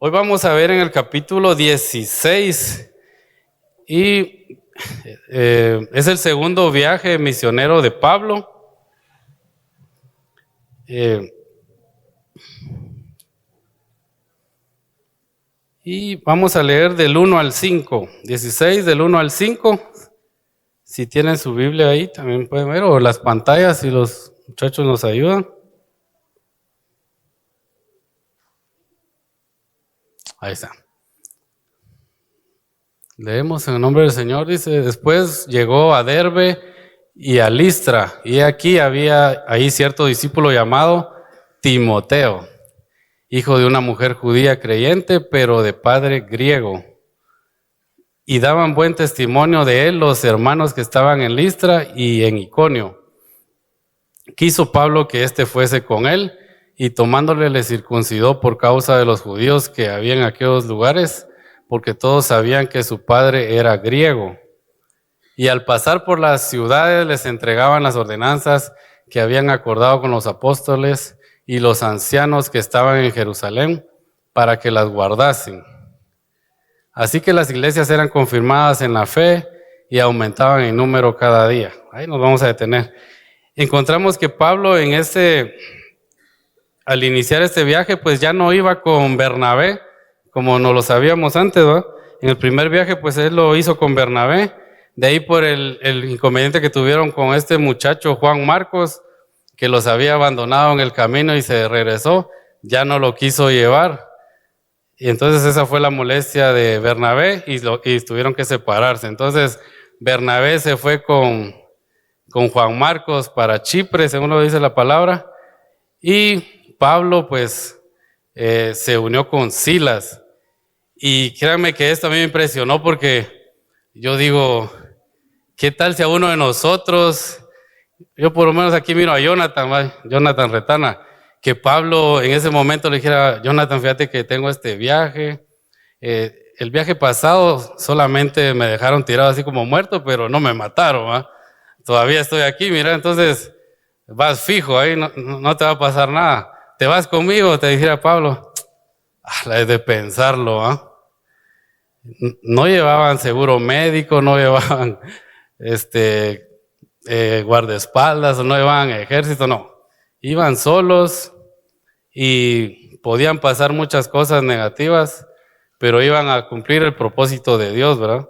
Hoy vamos a ver en el capítulo 16 y es el segundo viaje misionero de Pablo. Y vamos a leer del 1 al 5, 16 del 1 al 5. Si tienen su Biblia ahí también pueden ver, o las pantallas si los muchachos nos ayudan. Ahí está. Leemos en el nombre del Señor, dice: después llegó a Derbe y a Listra, y aquí había ahí cierto discípulo llamado Timoteo, hijo de una mujer judía creyente, pero de padre griego. Y daban buen testimonio de él los hermanos que estaban en Listra y en Iconio. Quiso Pablo que éste fuese con él, y tomándole le circuncidó por causa de los judíos que había en aquellos lugares, porque todos sabían que su padre era griego. Y al pasar por las ciudades les entregaban las ordenanzas que habían acordado con los apóstoles y los ancianos que estaban en Jerusalén, para que las guardasen. Así que las iglesias eran confirmadas en la fe y aumentaban en número cada día. Ahí nos vamos a detener. Encontramos que Pablo al iniciar este viaje, pues ya no iba con Bernabé, como nos lo sabíamos antes, ¿no? En el primer viaje, pues él lo hizo con Bernabé. De ahí por el inconveniente que tuvieron con este muchacho Juan Marcos, que los había abandonado en el camino y se regresó, ya no lo quiso llevar. Y entonces esa fue la molestia de Bernabé y tuvieron que separarse. Entonces Bernabé se fue con Juan Marcos para Chipre, según lo dice la palabra, y Pablo pues se unió con Silas. Y créanme que esto a mí me impresionó, porque yo digo, ¿qué tal si a uno de nosotros, yo por lo menos aquí miro a Jonathan Retana, que Pablo en ese momento le dijera: Jonathan, fíjate que tengo este viaje, el viaje pasado solamente me dejaron tirado así como muerto, pero no me mataron, ¿eh? Todavía estoy aquí, mira, entonces vas fijo, ahí no te va a pasar nada. ¿Te vas conmigo?, te dijera Pablo. Es de pensarlo, ¿eh? No llevaban seguro médico, no llevaban guardaespaldas, no llevaban ejército, no. Iban solos y podían pasar muchas cosas negativas, pero iban a cumplir el propósito de Dios, ¿verdad?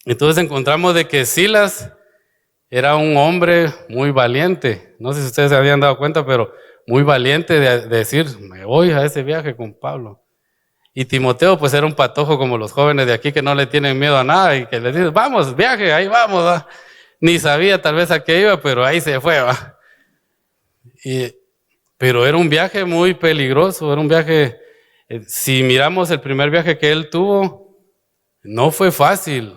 Entonces encontramos de que Silas era un hombre muy valiente. No sé si ustedes se habían dado cuenta, pero muy valiente de decir: me voy a ese viaje con Pablo. Y Timoteo pues era un patojo como los jóvenes de aquí, que no le tienen miedo a nada y que les dicen: vamos, viaje, ahí vamos, ¿va? Ni sabía tal vez a qué iba, pero ahí se fue, ¿va? Pero era un viaje muy peligroso, era un viaje, si miramos el primer viaje que él tuvo, no fue fácil.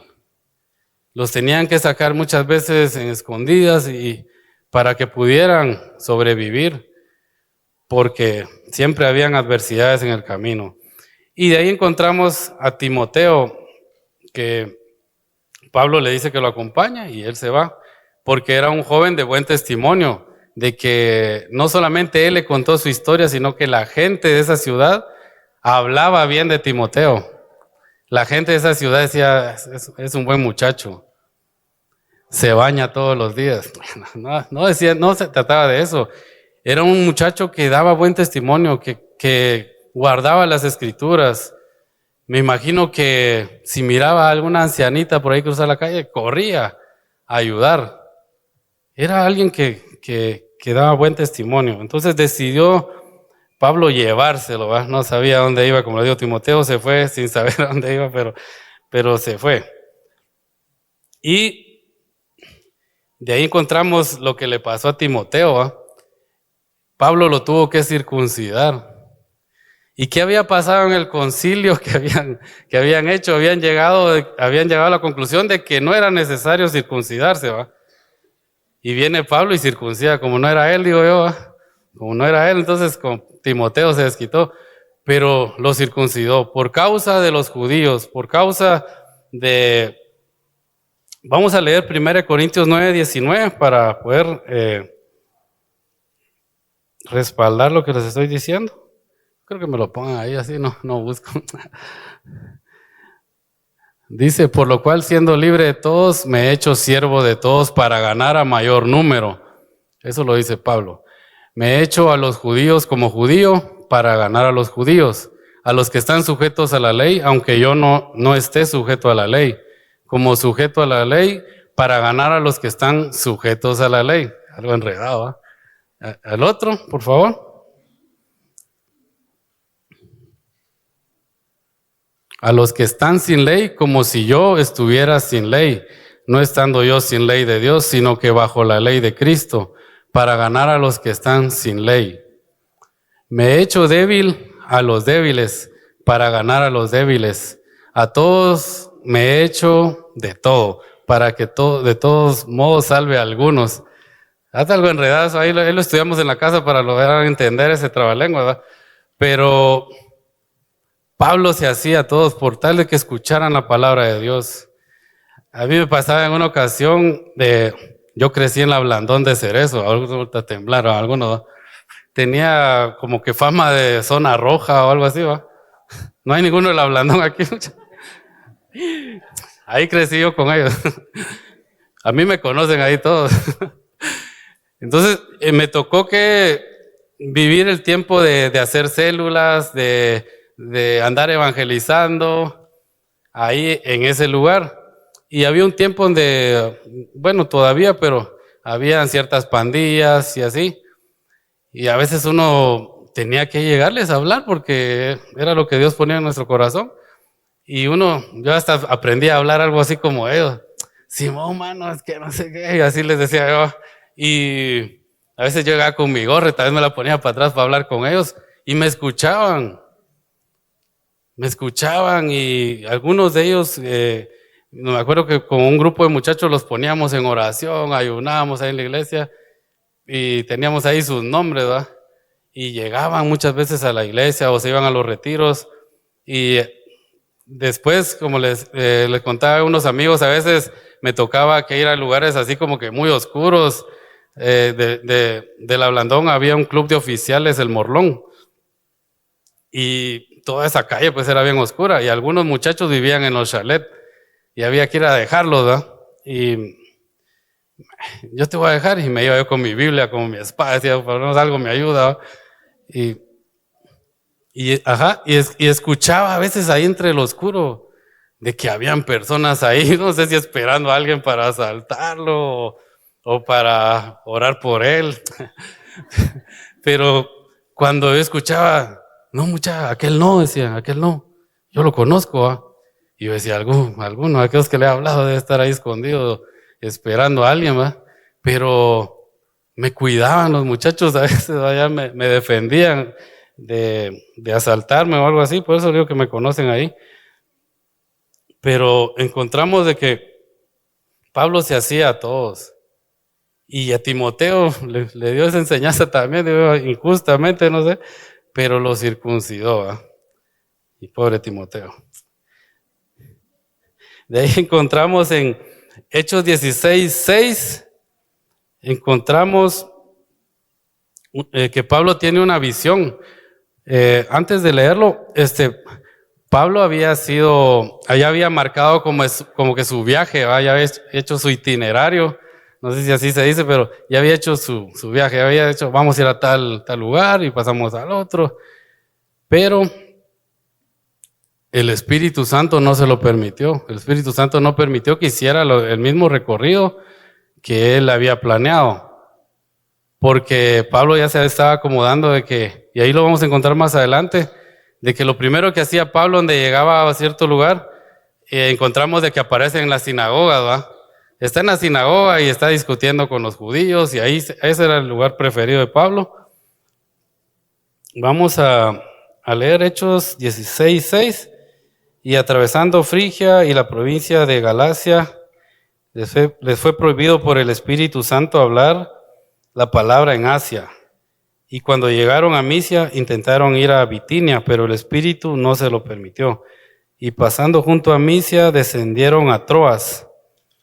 Los tenían que sacar muchas veces en escondidas y para que pudieran sobrevivir, porque siempre habían adversidades en el camino. Y de ahí encontramos a Timoteo, que Pablo le dice que lo acompaña y él se va, porque era un joven de buen testimonio, de que no solamente él le contó su historia, sino que la gente de esa ciudad hablaba bien de Timoteo. La gente de esa ciudad decía: es un buen muchacho, se baña todos los días. No se trataba de eso. Era un muchacho que daba buen testimonio, que guardaba las escrituras. Me imagino que si miraba a alguna ancianita por ahí cruzar la calle, corría a ayudar. Era alguien que daba buen testimonio. Entonces decidió Pablo llevárselo, ¿va? No sabía dónde iba, como le digo, Timoteo se fue sin saber dónde iba, pero se fue. Y de ahí encontramos lo que le pasó a Timoteo, ¿va? Pablo lo tuvo que circuncidar. ¿Y qué había pasado en el concilio que habían hecho? Habían llegado a la conclusión de que no era necesario circuncidarse, ¿va? Y viene Pablo y circuncida, como no era él, digo yo, ¿va? Como no era él, entonces con Timoteo se desquitó, pero lo circuncidó por causa de los judíos, por causa de... Vamos a leer 1 Corintios 9:19 para poder respaldar lo que les estoy diciendo. creo que me lo pongan ahí, así no busco. Dice, por lo cual siendo libre de todos, me he hecho siervo de todos para ganar a mayor número. Eso lo dice Pablo. Me he hecho a los judíos como judío para ganar a los judíos, a los que están sujetos a la ley, aunque yo no esté sujeto a la ley, como sujeto a la ley para ganar a los que están sujetos a la ley. Algo enredado, ¿eh? Al otro, por favor. A los que están sin ley, como si yo estuviera sin ley, no estando yo sin ley de Dios, sino que bajo la ley de Cristo, para ganar a los que están sin ley. Me he hecho débil a los débiles, para ganar a los débiles. A todos me he hecho de todo, para que de todos modos salve a algunos. Hasta algo enredado, ahí lo estudiamos en la casa para lograr entender ese trabalengua, ¿verdad? Pero Pablo se hacía a todos por tal de que escucharan la palabra de Dios. A mí me pasaba en una ocasión yo crecí en la Blandón de Cerezo, ahorita temblaron algunos, tenía como que fama de zona roja o algo así, ¿va? No hay ninguno de la Blandón aquí. Ahí crecí yo con ellos. A mí me conocen ahí todos. Entonces me tocó que vivir el tiempo de hacer células, de andar evangelizando ahí en ese lugar. Y había un tiempo donde, bueno, todavía, pero habían ciertas pandillas y así. Y a veces uno tenía que llegarles a hablar porque era lo que Dios ponía en nuestro corazón. Y yo hasta aprendí a hablar algo así como ellos. Simón, mano, es que no sé qué. Y así les decía yo. Y a veces yo llegaba con mi gorra, tal vez me la ponía para atrás para hablar con ellos. Y me escuchaban. Y algunos de ellos, me acuerdo que con un grupo de muchachos los poníamos en oración, ayunábamos ahí en la iglesia y teníamos ahí sus nombres, ¿verdad? Y llegaban muchas veces a la iglesia o se iban a los retiros y después, como les contaba a unos amigos, a veces me tocaba que ir a lugares así como que muy oscuros. De la Blandón había un club de oficiales, el Morlón, y toda esa calle pues era bien oscura y algunos muchachos vivían en los chalets y había que ir a dejarlos, ¿verdad? Y yo te voy a dejar y me iba yo con mi Biblia, con mi espada, decía, por lo menos algo me ayuda, ¿verdad? Y escuchaba a veces ahí entre el oscuro de que habían personas ahí, no sé si esperando a alguien para asaltarlo o para orar por él. Pero cuando yo escuchaba, no, aquel no, decía, aquel no, yo lo conozco, ¿ah? Y yo decía, alguno de aquellos que le he hablado debe estar ahí escondido esperando a alguien, ¿va? Pero me cuidaban los muchachos, a veces allá me defendían de asaltarme o algo así, por eso digo que me conocen ahí. Pero encontramos de que Pablo se hacía a todos. Y a Timoteo le dio esa enseñanza también, digo, injustamente, no sé, pero lo circuncidó, ¿eh? Y pobre Timoteo. De ahí encontramos en Hechos 16:6, encontramos que Pablo tiene una visión. Antes de leerlo, Pablo allá había marcado como que su viaje, ¿va? Ya había hecho su itinerario. No sé si así se dice, pero ya había hecho su viaje, había dicho, vamos a ir a tal lugar y pasamos al otro. Pero el Espíritu Santo no se lo permitió. El Espíritu Santo no permitió que hiciera el mismo recorrido que él había planeado. Porque Pablo ya se estaba acomodando de que, y ahí lo vamos a encontrar más adelante, de que lo primero que hacía Pablo donde llegaba a cierto lugar, encontramos de que aparece en la sinagoga, ¿va? Está en la sinagoga y está discutiendo con los judíos y ahí ese era el lugar preferido de Pablo. Vamos a leer Hechos 16:6. Y atravesando Frigia y la provincia de Galacia, les fue prohibido por el Espíritu Santo hablar la palabra en Asia. Y cuando llegaron a Misia, intentaron ir a Bitinia, pero el Espíritu no se lo permitió. Y pasando junto a Misia, descendieron a Troas,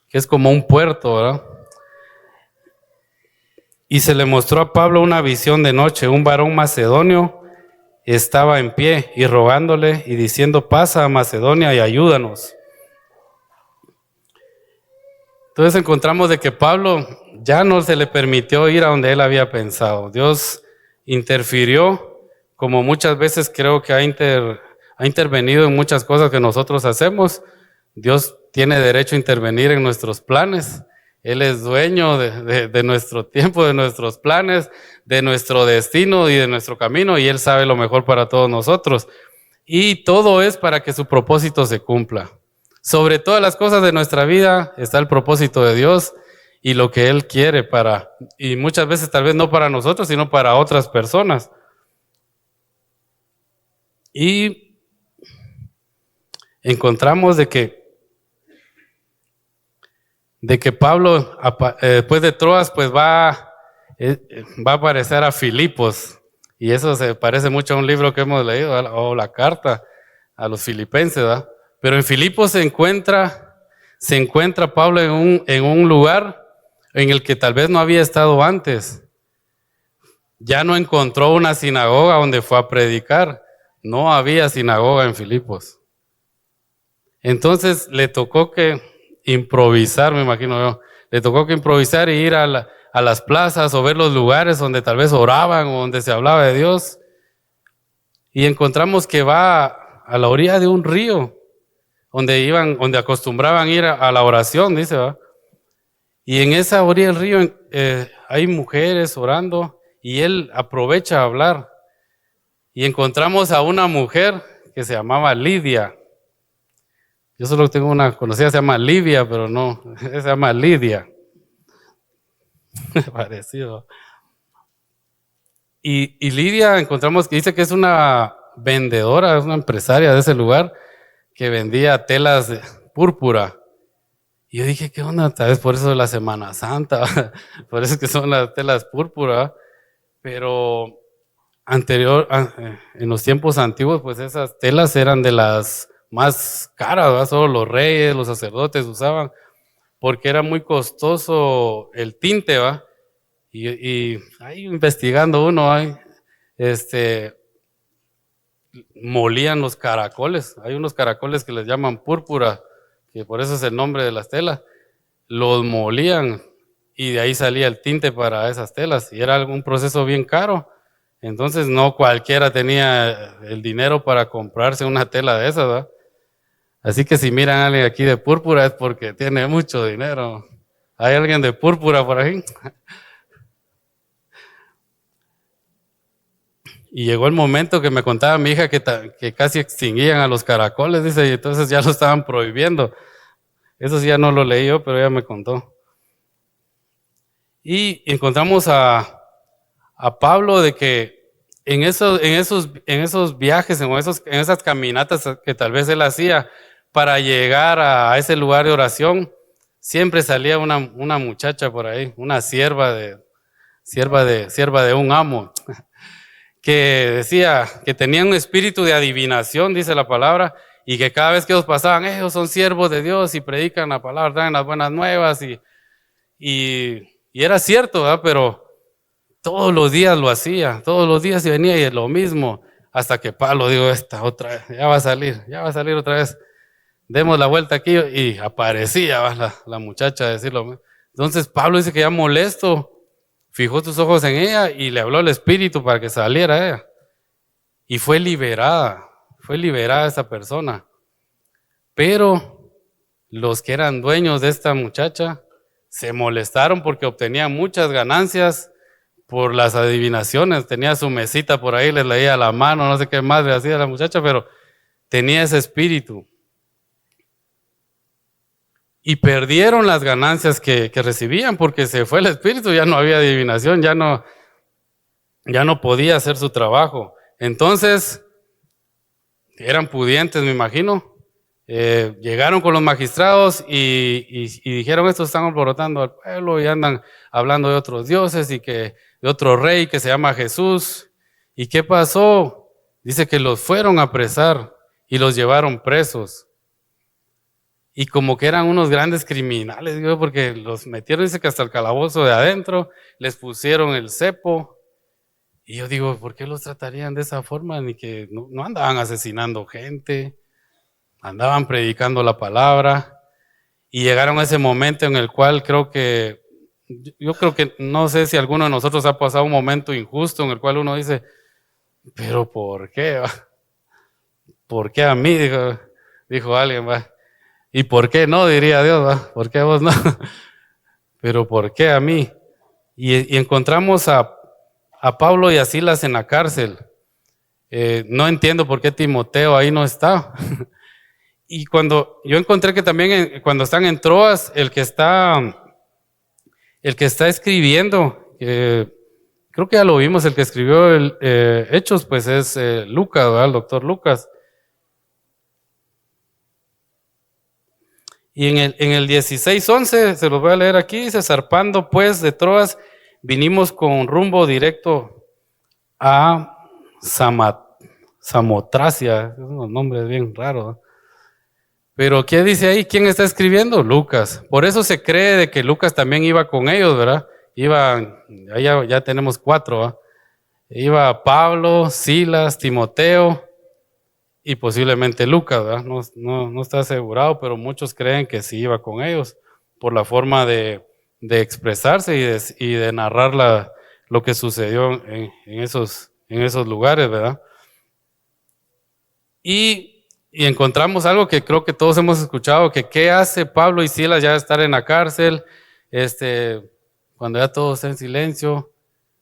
que es como un puerto, ¿verdad? Y se le mostró a Pablo una visión de noche, un varón macedonio estaba en pie y rogándole y diciendo: pasa a Macedonia y ayúdanos. Entonces encontramos de que Pablo ya no se le permitió ir a donde él había pensado. Dios interfirió, como muchas veces creo que ha intervenido en muchas cosas que nosotros hacemos. Dios tiene derecho a intervenir en nuestros planes. Él es dueño de nuestro tiempo, de nuestros planes, de nuestro destino y de nuestro camino, y Él sabe lo mejor para todos nosotros. Y todo es para que su propósito se cumpla. Sobre todas las cosas de nuestra vida está el propósito de Dios y lo que Él quiere y muchas veces tal vez no para nosotros, sino para otras personas. Y encontramos de que Pablo, después de Troas, pues va a aparecer a Filipos. Y eso se parece mucho a un libro que hemos leído, o la carta a los filipenses, ¿verdad? Pero en Filipos se encuentra Pablo en un lugar en el que tal vez no había estado antes. Ya no encontró una sinagoga donde fue a predicar. No había sinagoga en Filipos. Entonces le tocó que improvisar, me imagino yo. Le tocó que improvisar y ir a las plazas o ver los lugares donde tal vez oraban o donde se hablaba de Dios. Y encontramos que va a la orilla de un río, donde acostumbraban ir a la oración, dice, ¿va? Y en esa orilla del río hay mujeres orando y él aprovecha a hablar. Y encontramos a una mujer que se llamaba Lidia. Yo solo tengo una conocida, se llama Livia, pero no, se llama Lidia. Parecido. Y Lidia encontramos que dice que es una vendedora, es una empresaria de ese lugar que vendía telas de púrpura. Y yo dije, ¿qué onda? Tal vez por eso de la Semana Santa, por eso es que son las telas púrpura. Pero en los tiempos antiguos, pues esas telas eran de las más caras, ¿verdad? Solo los reyes, los sacerdotes usaban, porque era muy costoso el tinte, ¿va? Y ahí investigando uno, molían los caracoles. Hay unos caracoles que les llaman púrpura, que por eso es el nombre de las telas. Los molían y de ahí salía el tinte para esas telas. Y era un proceso bien caro. Entonces no cualquiera tenía el dinero para comprarse una tela de esas, ¿verdad? Así que si miran a alguien aquí de púrpura es porque tiene mucho dinero. ¿Hay alguien de púrpura por ahí? Y llegó el momento que me contaba mi hija que casi extinguían a los caracoles, dice, y entonces ya lo estaban prohibiendo. Eso sí ya no lo leí yo, pero ella me contó. Y encontramos a Pablo de que en esos viajes, en esas caminatas que tal vez él hacía para llegar a ese lugar de oración, siempre salía una muchacha por ahí, una sierva de un amo, que decía que tenía un espíritu de adivinación, dice la palabra, y que cada vez que ellos pasaban, ellos son siervos de Dios y predican la palabra, traen las buenas nuevas, y era cierto, ¿verdad? Pero todos los días lo hacía, todos los días y venía y es lo mismo, hasta que Pablo dijo, esta otra vez, ya va a salir otra vez, demos la vuelta aquí, y aparecía la muchacha a decirlo. Entonces Pablo dice que ya molesto, fijó sus ojos en ella y le habló el Espíritu para que saliera ella. Y fue liberada esa persona. Pero los que eran dueños de esta muchacha se molestaron porque obtenían muchas ganancias por las adivinaciones. Tenía su mesita por ahí, les leía la mano, no sé qué más le hacía a la muchacha, pero tenía ese espíritu. Y perdieron las ganancias que recibían porque se fue el espíritu, ya no había adivinación, ya no podía hacer su trabajo. Entonces, eran pudientes, me imagino. Llegaron con los magistrados y dijeron, estos están alborotando al pueblo y andan hablando de otros dioses y de otro rey que se llama Jesús. ¿Y qué pasó? Dice que los fueron a apresar y los llevaron presos. Y como que eran unos grandes criminales, digo, porque los metieron, dice que hasta el calabozo de adentro, les pusieron el cepo Y yo digo, ¿por qué los tratarían de esa forma? Ni que no andaban asesinando gente, andaban predicando la palabra. Y llegaron a ese momento en el cual yo creo que no sé si alguno de nosotros ha pasado un momento injusto en el cual uno dice, pero ¿por qué? ¿Por qué a mí? Dijo alguien, va. ¿Y por qué no? Diría Dios, va. ¿Por qué a vos no? Pero ¿por qué a mí? Y encontramos a Pablo y a Silas en la cárcel. No entiendo por qué Timoteo ahí no está. Y cuando yo encontré que también cuando están en Troas, el que está escribiendo, creo que ya lo vimos, el que escribió Hechos, pues es Lucas, ¿verdad? El doctor Lucas. Y en el 16:11, se los voy a leer aquí, dice, zarpando pues de Troas, vinimos con rumbo directo a Samotracia, es unos nombres bien raros, ¿no? Pero ¿qué dice ahí? ¿Quién está escribiendo? Lucas. Por eso se cree de que Lucas también iba con ellos, ¿verdad? Ya tenemos 4, ¿verdad? Iba Pablo, Silas, Timoteo y posiblemente Lucas, ¿verdad? No está asegurado, pero muchos creen que sí iba con ellos por la forma de expresarse y de narrar lo que sucedió en esos lugares, ¿verdad? Y encontramos algo que creo que todos hemos escuchado, que qué hace Pablo y Silas ya de estar en la cárcel, cuando ya todo está en silencio,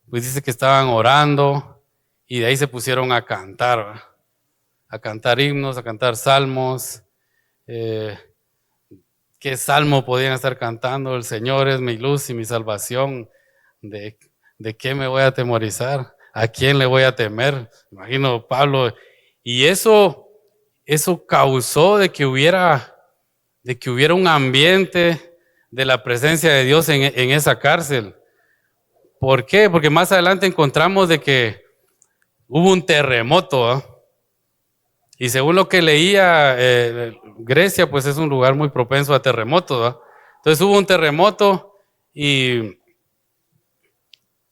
pues dice que estaban orando y de ahí se pusieron a cantar, ¿verdad? A cantar himnos, a cantar salmos. ¿Qué salmo podían estar cantando? El Señor es mi luz y mi salvación. ¿De qué me voy a atemorizar? ¿A quién le voy a temer? Imagino Pablo. Y eso causó de que hubiera un ambiente de la presencia de Dios en esa cárcel. ¿Por qué? Porque más adelante encontramos de que hubo un terremoto, ¿eh? Y según lo que leía, Grecia pues es un lugar muy propenso a terremotos, ¿verdad? Entonces hubo un terremoto y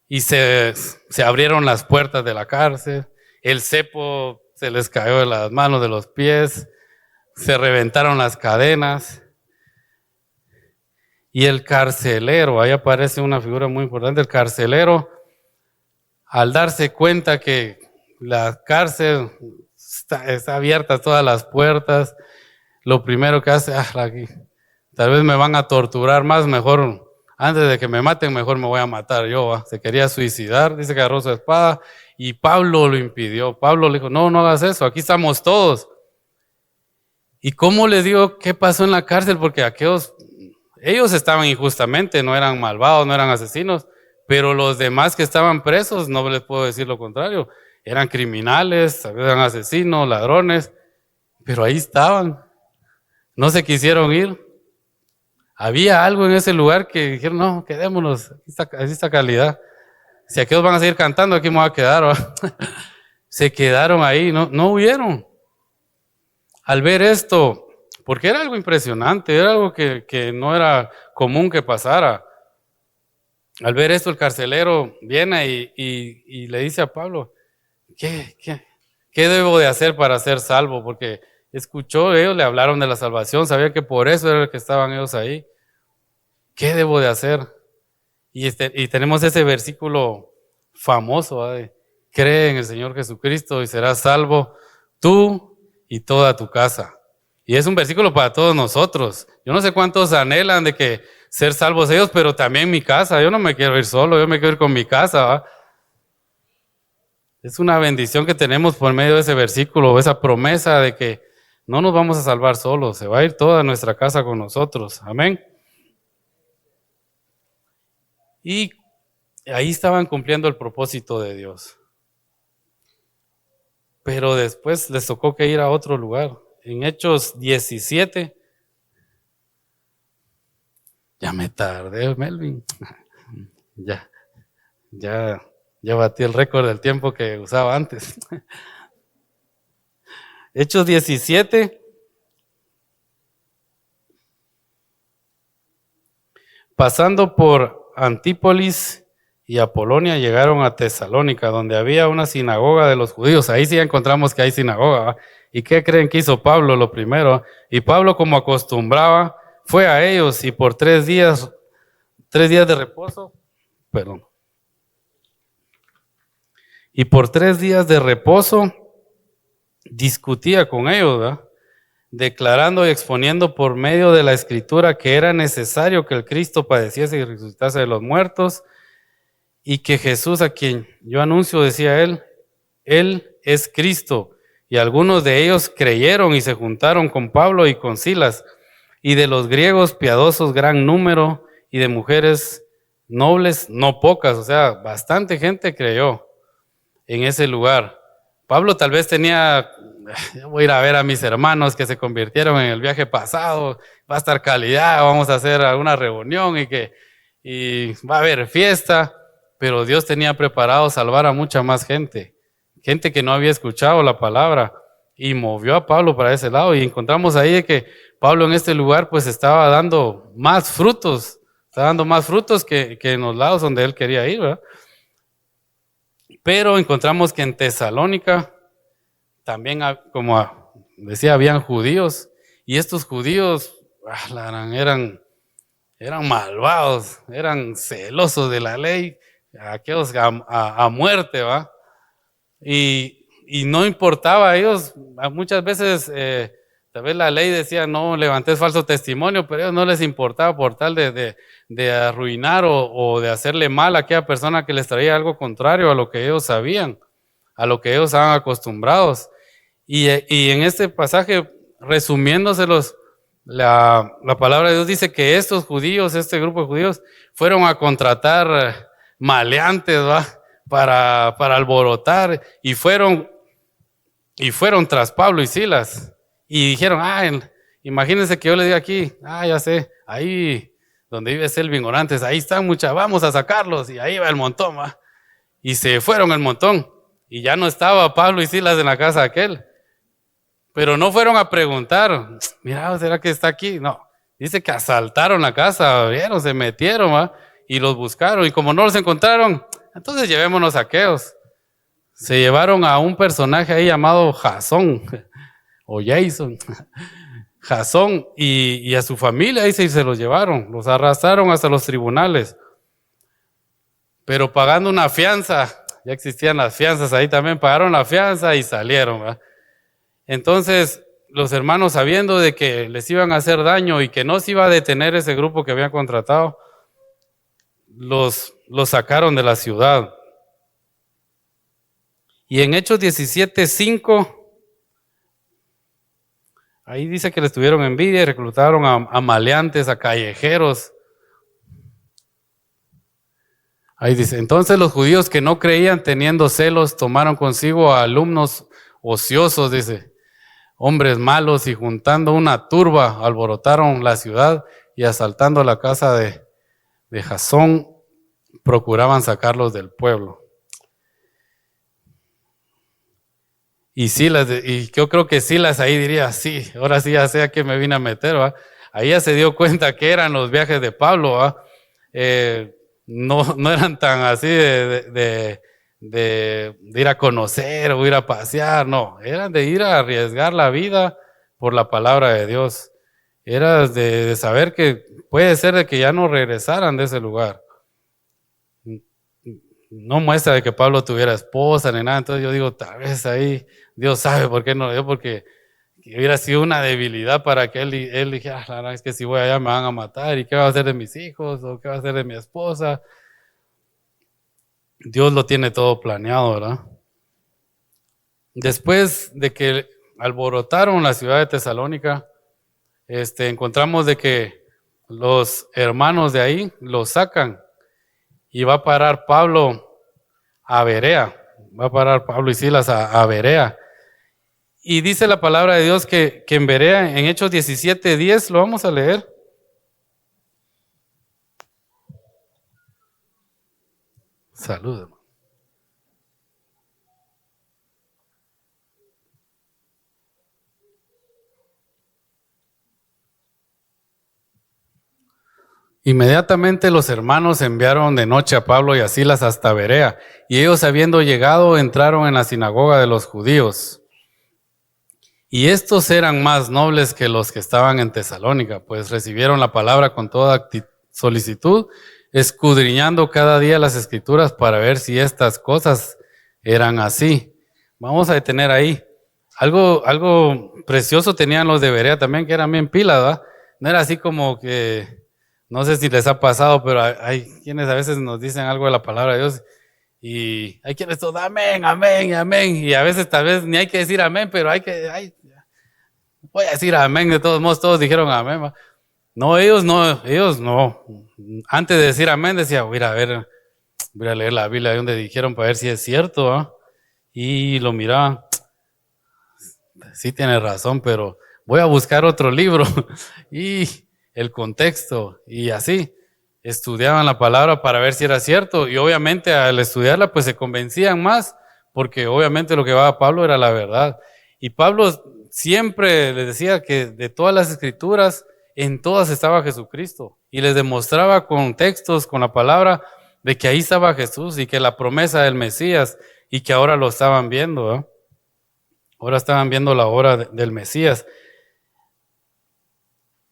se abrieron las puertas de la cárcel, el cepo se les cayó de las manos, de los pies, se reventaron las cadenas y el carcelero, ahí aparece una figura muy importante, el carcelero, al darse cuenta que la cárcel está abierta todas las puertas, lo primero que hace, aquí, tal vez me van a torturar más, mejor, antes de que me maten, mejor me voy a matar yo, ¿va? Se quería suicidar, dice que agarró su espada y Pablo lo impidió. Pablo le dijo, no hagas eso, aquí estamos todos. ¿Y cómo les digo qué pasó en la cárcel? Porque ellos estaban injustamente, no eran malvados, no eran asesinos, pero los demás que estaban presos, no les puedo decir lo contrario, eran criminales, eran asesinos, ladrones, pero ahí estaban, no se quisieron ir. Había algo en ese lugar que dijeron, no, quedémonos, aquí está calidad. Si aquellos van a seguir cantando, aquí me voy a quedar, ¿va? Se quedaron ahí, no huyeron. Al ver esto, porque era algo impresionante, era algo que no era común que pasara. Al ver esto, el carcelero viene y le dice a Pablo, ¿qué debo de hacer para ser salvo? Porque ellos le hablaron de la salvación, sabía que por eso era que estaban ellos ahí. ¿Qué debo de hacer? Y tenemos ese versículo famoso, ¿va? De, cree en el Señor Jesucristo y serás salvo tú y toda tu casa. Y es un versículo para todos nosotros. Yo no sé cuántos anhelan de que ser salvos ellos, pero también mi casa. Yo no me quiero ir solo, yo me quiero ir con mi casa, ¿va? Es una bendición que tenemos por medio de ese versículo, esa promesa de que no nos vamos a salvar solos, se va a ir toda nuestra casa con nosotros. Amén. Y ahí estaban cumpliendo el propósito de Dios. Pero después les tocó que ir a otro lugar. En Hechos 17, ya me tardé, Melvin. Ya batí el récord del tiempo que usaba antes. Hechos 17, pasando por Antípolis y Apolonia llegaron a Tesalónica, donde había una sinagoga de los judíos. Ahí sí encontramos que hay sinagoga, ¿va? ¿Y qué creen que hizo Pablo lo primero? Y Pablo, como acostumbraba, fue a ellos y por 3 días de reposo, perdón, y por 3 días de reposo discutía con ellos, ¿verdad? Declarando y exponiendo por medio de la Escritura que era necesario que el Cristo padeciese y resucitase de los muertos, y que Jesús, a quien yo anuncio, decía él es Cristo. Y algunos de ellos creyeron y se juntaron con Pablo y con Silas, y de los griegos piadosos gran número, y de mujeres nobles no pocas, o sea, bastante gente creyó en ese lugar. Pablo tal vez tenía, voy a ir a ver a mis hermanos que se convirtieron en el viaje pasado, va a estar calidad, vamos a hacer alguna reunión y va a haber fiesta, pero Dios tenía preparado salvar a mucha más gente que no había escuchado la palabra, y movió a Pablo para ese lado, y encontramos ahí que Pablo en este lugar pues estaba dando más frutos, que en los lados donde él quería ir, ¿verdad? Pero encontramos que en Tesalónica también, como decía, habían judíos, y estos judíos eran malvados, eran celosos de la ley, aquellos a muerte, ¿va? Y no importaba a ellos, muchas veces tal vez la ley decía no levantes falso testimonio, pero a ellos no les importaba por tal de arruinar o de hacerle mal a aquella persona que les traía algo contrario a lo que ellos sabían, a lo que ellos estaban acostumbrados. Y en este pasaje, resumiéndoselos, la palabra de Dios dice que estos judíos, este grupo de judíos, fueron a contratar maleantes, ¿va? Para alborotar, y fueron tras Pablo y Silas. Y dijeron, imagínense que yo le diga aquí, ya sé, ahí donde vive Selvin Orantes, ahí están vamos a sacarlos, y ahí va el montón, ¿va? Y se fueron el montón, y ya no estaba Pablo y Silas en la casa de aquel. Pero no fueron a preguntar, mira, ¿será que está aquí? No, dice que asaltaron la casa, abrieron, se metieron, ¿va? Y los buscaron, y como no los encontraron, entonces llevémonos a aquellos. Se llevaron a un personaje ahí llamado Jasón, o Jason, Jasón, y a su familia ahí se los llevaron, los arrastraron hasta los tribunales, pero pagando una fianza. Ya existían las fianzas ahí también, pagaron la fianza y salieron, ¿va? Entonces, los hermanos, sabiendo de que les iban a hacer daño y que no se iba a detener ese grupo que habían contratado, los sacaron de la ciudad. Y en Hechos 17:5, ahí dice que les tuvieron envidia y reclutaron a maleantes, a callejeros. Ahí dice, entonces los judíos que no creían, teniendo celos, tomaron consigo a alumnos ociosos, dice, hombres malos, y juntando una turba, alborotaron la ciudad, y asaltando la casa de Jasón, procuraban sacarlos del pueblo. Y Silas, y yo creo que Silas ahí diría, sí, ahora sí ya sé a qué me vine a meter, ¿va? Ahí ya se dio cuenta que eran los viajes de Pablo, ¿va? No eran tan así de ir a conocer o ir a pasear, no, eran de ir a arriesgar la vida por la palabra de Dios. Era de saber que puede ser de que ya no regresaran de ese lugar. No muestra de que Pablo tuviera esposa ni nada, entonces yo digo, tal vez ahí Dios sabe por qué no lo dio, porque hubiera sido una debilidad para que él dijera, la verdad es que si voy allá me van a matar, ¿y qué va a hacer de mis hijos? ¿O qué va a hacer de mi esposa? Dios lo tiene todo planeado, ¿verdad? Después de que alborotaron la ciudad de Tesalónica, encontramos de que los hermanos de ahí los sacan, y va a parar Pablo a Berea, va a parar Pablo y Silas a Berea. Y dice la palabra de Dios que en Berea, en Hechos 17:10, lo vamos a leer. Salud. Inmediatamente los hermanos enviaron de noche a Pablo y a Silas hasta Berea, y ellos habiendo llegado entraron en la sinagoga de los judíos. Y estos eran más nobles que los que estaban en Tesalónica, pues recibieron la palabra con toda solicitud, escudriñando cada día las escrituras para ver si estas cosas eran así. Vamos a detener ahí. Algo precioso tenían los de Berea también, que eran bien pilas, ¿verdad? No era así como que, no sé si les ha pasado, pero hay quienes a veces nos dicen algo de la palabra de Dios y hay quienes todos, amén, amén, amén, y a veces tal vez ni hay que decir amén, pero voy a decir amén, de todos modos todos dijeron amén, ¿va? No, ellos no. Antes de decir amén decía, voy a ver, voy a leer la Biblia de donde dijeron para ver si es cierto, ¿va? Y lo miraban, sí tiene razón, pero voy a buscar otro libro y el contexto y así. Estudiaban la palabra para ver si era cierto y obviamente al estudiarla pues se convencían más porque obviamente lo que va a Pablo era la verdad. Y Pablo siempre les decía que de todas las escrituras, en todas estaba Jesucristo y les demostraba con textos, con la palabra, de que ahí estaba Jesús y que la promesa del Mesías y que ahora lo estaban viendo, ¿eh? Ahora estaban viendo la obra del Mesías.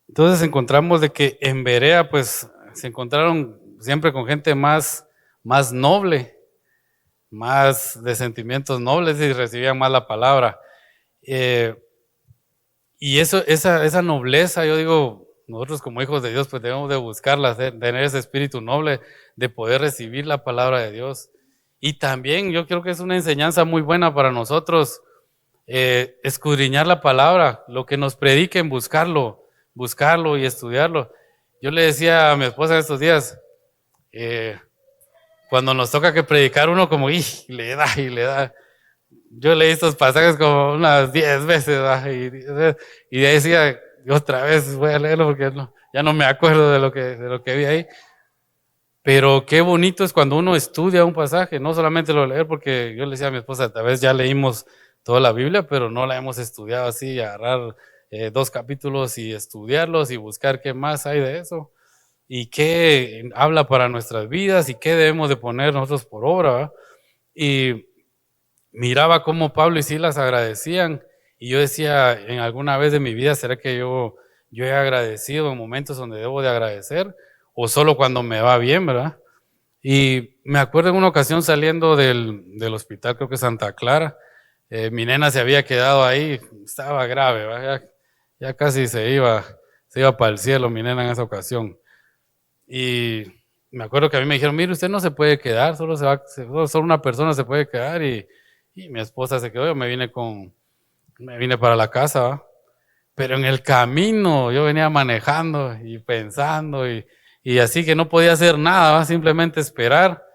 Entonces encontramos de que en Berea pues se encontraron siempre con gente más noble, más de sentimientos nobles y recibían más la palabra. Y esa nobleza, yo digo, nosotros como hijos de Dios pues debemos de buscarla, tener ese espíritu noble de poder recibir la palabra de Dios. Y también yo creo que es una enseñanza muy buena para nosotros, escudriñar la palabra, lo que nos prediquen, buscarlo y estudiarlo. Yo le decía a mi esposa estos días, cuando nos toca que predicar uno como, le da y le da. Yo leí estos pasajes como unas 10 veces, y decía, otra vez voy a leerlo porque ya no me acuerdo de lo que vi ahí. Pero qué bonito es cuando uno estudia un pasaje, no solamente lo leer, porque yo le decía a mi esposa, tal vez ya leímos toda la Biblia, pero no la hemos estudiado así, agarrar 2 capítulos y estudiarlos y buscar qué más hay de eso y qué habla para nuestras vidas y qué debemos de poner nosotros por obra, ¿verdad? Y miraba cómo Pablo y Silas agradecían y yo decía, en alguna vez de mi vida, ¿será que yo he agradecido en momentos donde debo de agradecer o solo cuando me va bien, verdad? Y me acuerdo en una ocasión saliendo del hospital, creo que Santa Clara, mi nena se había quedado ahí, estaba grave, ¿verdad? Ya casi se iba para el cielo mi nena en esa ocasión. Y me acuerdo que a mí me dijeron, mire, usted no se puede quedar, solo una persona se puede quedar y mi esposa se quedó, yo me vine para la casa, ¿va? Pero en el camino yo venía manejando y pensando y así que no podía hacer nada, ¿va? Simplemente esperar.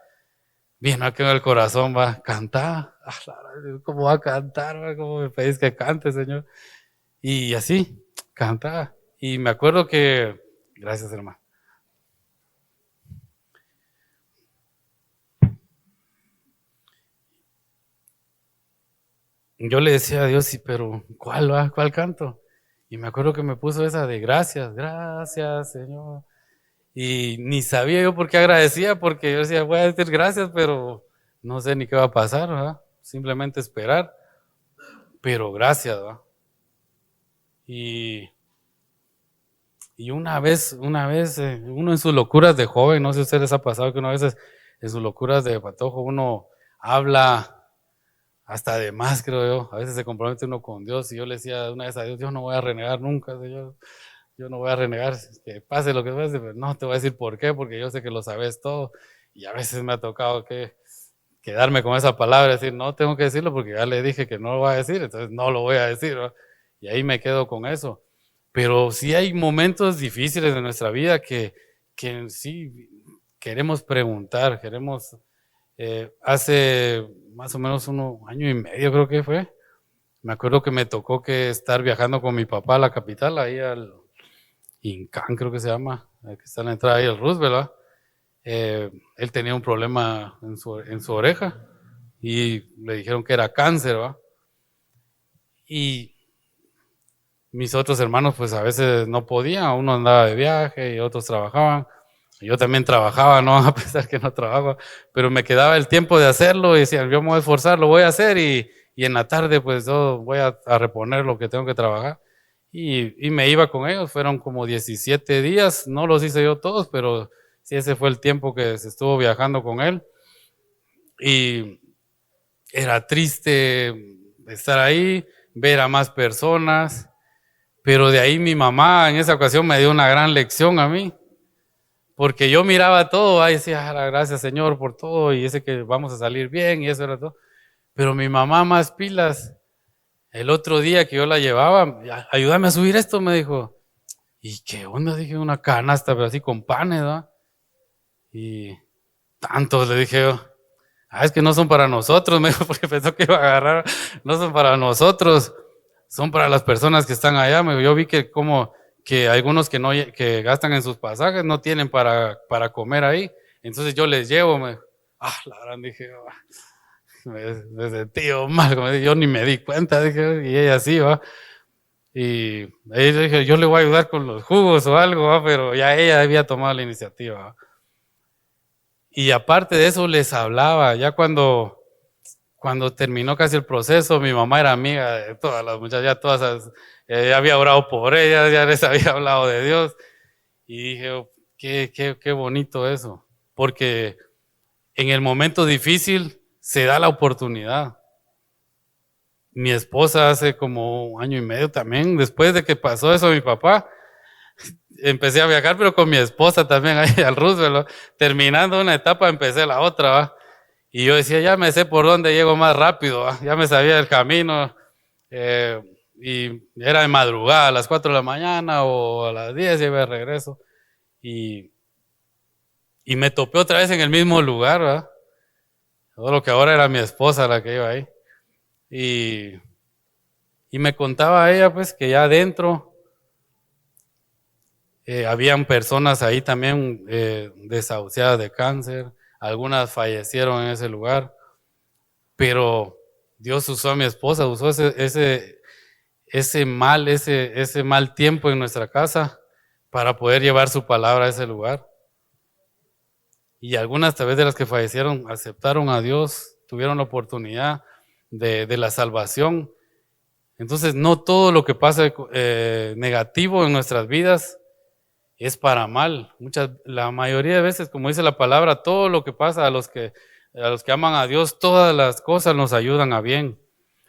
Vino aquí en el corazón, va, cantar. ¿Cómo va a cantar? ¿Va? ¿Cómo me pedís que cante, Señor? Y así, cantaba. Y me acuerdo que, gracias hermano. Yo le decía a Dios, sí, pero ¿cuál va? ¿Cuál canto? Y me acuerdo que me puso esa de gracias, gracias, Señor. Y ni sabía yo por qué agradecía, porque yo decía, voy a decir gracias, pero no sé ni qué va a pasar, ¿verdad? Simplemente esperar, pero gracias, ¿verdad? Y una vez, uno en sus locuras de joven, no sé si a ustedes les ha pasado que una vez en sus locuras de patojo uno habla hasta de más, creo yo. A veces se compromete uno con Dios y yo le decía una vez a Dios, yo no voy a renegar nunca, Señor. Yo no voy a renegar, que pase lo que pase, pero no te voy a decir por qué, porque yo sé que lo sabes todo. Y a veces me ha tocado quedarme con esa palabra, decir, no tengo que decirlo porque ya le dije que no lo voy a decir, entonces no lo voy a decir, ¿no? Y ahí me quedo con eso. Pero sí hay momentos difíciles de nuestra vida que sí queremos preguntar, hace más o menos 1 año y medio creo que fue, me acuerdo que me tocó que estar viajando con mi papá a la capital, ahí al Incán creo que se llama, que está en la entrada ahí al Roosevelt, ¿verdad? Él tenía un problema en su oreja y le dijeron que era cáncer, ¿verdad? Y mis otros hermanos pues a veces no podían, uno andaba de viaje y otros trabajaban Yo también trabajaba, ¿no? A pesar que no trabajo, pero me quedaba el tiempo de hacerlo y decía, yo me voy a esforzar, lo voy a hacer y en la tarde pues yo voy a reponer lo que tengo que trabajar. Y me iba con ellos, fueron como 17 días, no los hice yo todos, pero sí ese fue el tiempo que se estuvo viajando con él. Y era triste estar ahí, ver a más personas, pero de ahí mi mamá en esa ocasión me dio una gran lección a mí. Porque yo miraba todo, ahí decía, gracias Señor por todo, y ese que vamos a salir bien, y eso era todo. Pero mi mamá más pilas, el otro día que yo la llevaba, ayúdame a subir esto, me dijo. ¿Y qué onda? Dije, una canasta, pero así con panes, ¿no? Y tantos, le dije yo. Es que no son para nosotros, me dijo, porque pensó que iba a agarrar. No son para nosotros, son para las personas que están allá. Yo vi que como que algunos que no que gastan en sus pasajes no tienen para comer ahí. Entonces yo les llevo, la gran dije, me sentí mal, yo ni me di cuenta, dije, y ella sí, va. Y ahí dije, yo le voy a ayudar con los jugos o algo, ¿va? Pero ya ella había tomado la iniciativa, ¿va? Y aparte de eso les hablaba, ya cuando terminó casi el proceso, mi mamá era amiga de todas las muchachas, ya todas, ya había orado por ellas, ya les había hablado de Dios. Y dije, oh, qué bonito eso, porque en el momento difícil se da la oportunidad. Mi esposa hace como 1 año y medio también, después de que pasó eso mi papá, empecé a viajar, pero con mi esposa también ahí al Roosevelt, ¿no? Terminando una etapa empecé la otra, ¿va? Y yo decía, ya me sé por dónde llego más rápido, ¿va? Ya me sabía el camino, y era de madrugada, a las 4 de la mañana o a las 10 ya iba de regreso, y me topé otra vez en el mismo lugar, ¿va? Todo lo que ahora era mi esposa la que iba ahí, y me contaba ella pues que ya adentro habían personas ahí también desahuciadas de cáncer, algunas fallecieron en ese lugar, pero Dios usó a mi esposa, usó ese mal tiempo en nuestra casa para poder llevar su palabra a ese lugar. Y algunas tal vez de las que fallecieron aceptaron a Dios, tuvieron la oportunidad de la salvación. Entonces no todo lo que pasa negativo en nuestras vidas es para mal. La mayoría de veces, como dice la palabra, todo lo que pasa a los que aman a Dios, todas las cosas nos ayudan a bien.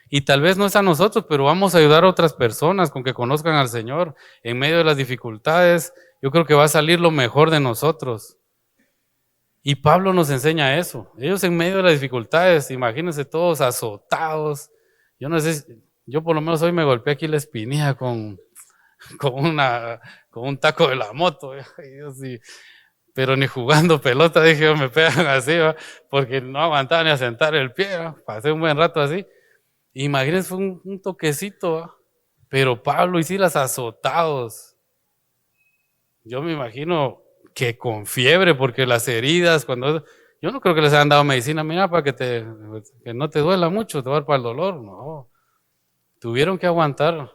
Y tal vez no es a nosotros, pero vamos a ayudar a otras personas con que conozcan al Señor en medio de las dificultades. Yo creo que va a salir lo mejor de nosotros. Y Pablo nos enseña eso. Ellos en medio de las dificultades, imagínense todos azotados. Yo no sé, yo por lo menos hoy me golpeé aquí la espinilla con un taco de la moto. Pero ni jugando pelota, dije yo, me pegan así, ¿va? Porque no aguantaba ni a sentar el pie, ¿va? Pasé un buen rato así. Imagínense, fue un toquecito, ¿va? Pero Pablo y Silas azotados. Yo me imagino que con fiebre, porque las heridas, yo no creo que les hayan dado medicina, mira, para que no te duela mucho, te va a dar para el dolor, no. Tuvieron que aguantar,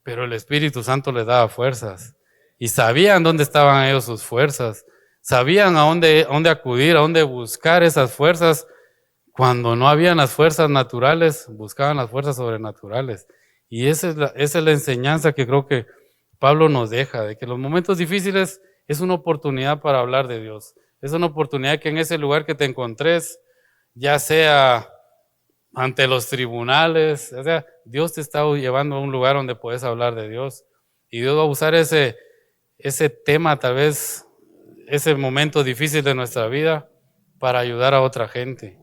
pero el Espíritu Santo les daba fuerzas. Y sabían dónde estaban ellos sus fuerzas. Sabían a dónde acudir, a dónde buscar esas fuerzas. Cuando no habían las fuerzas naturales, buscaban las fuerzas sobrenaturales. Y esa es la enseñanza que creo que Pablo nos deja, de que los momentos difíciles es una oportunidad para hablar de Dios. Es una oportunidad que en ese lugar que te encontres, ya sea ante los tribunales, o sea, Dios te está llevando a un lugar donde puedes hablar de Dios. Y Dios va a usar ese tema, tal vez, ese momento difícil de nuestra vida, para ayudar a otra gente.